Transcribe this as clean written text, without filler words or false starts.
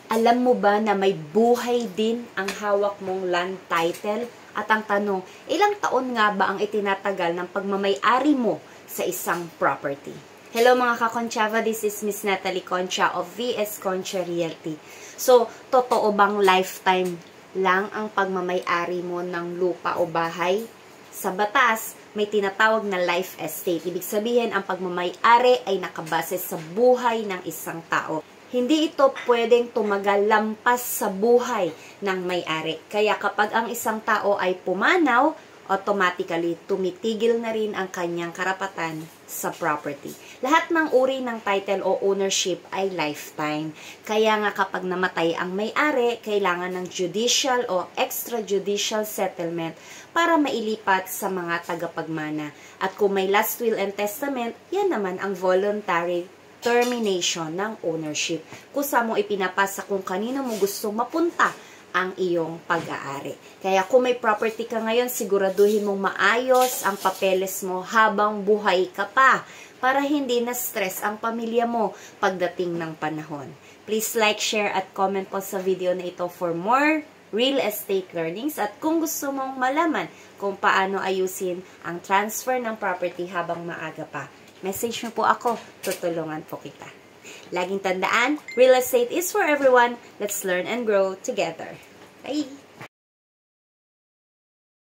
Alam mo ba na may buhay din ang hawak mong land title? At ang tanong, ilang taon nga ba ang itinatagal ng pagmamay-ari mo sa isang property? Hello mga ka-Conchava, this is Miss Natalie Concha of VS Concha Realty. So, totoo bang lifetime lang ang pagmamay-ari mo ng lupa o bahay? Sa batas, may tinatawag na life estate. Ibig sabihin, ang pagmamay-ari ay nakabase sa buhay ng isang tao. Hindi ito pwedeng tumagal lampas sa buhay ng may-ari. Kaya kapag ang isang tao ay pumanaw, automatically tumitigil na rin ang kanyang karapatan sa property. Lahat ng uri ng title o ownership ay lifetime. Kaya nga kapag namatay ang may-ari, kailangan ng judicial o extrajudicial settlement para mailipat sa mga tagapagmana. At kung may last will and testament, yan naman ang voluntary termination ng ownership. Kusa mo ipinapasa kung kanino mo gustong mapunta ang iyong pag-aari. Kaya kung may property ka ngayon, siguraduhin mong maayos ang papeles mo habang buhay ka pa para hindi na-stress ang pamilya mo pagdating ng panahon. Please like, share at comment po sa video na ito for more real estate learnings at kung gusto mong malaman kung paano ayusin ang transfer ng property habang maaga pa. Message mo po ako, tutulungan po kita. Laging tandaan, real estate is for everyone. Let's learn and grow together. Bye!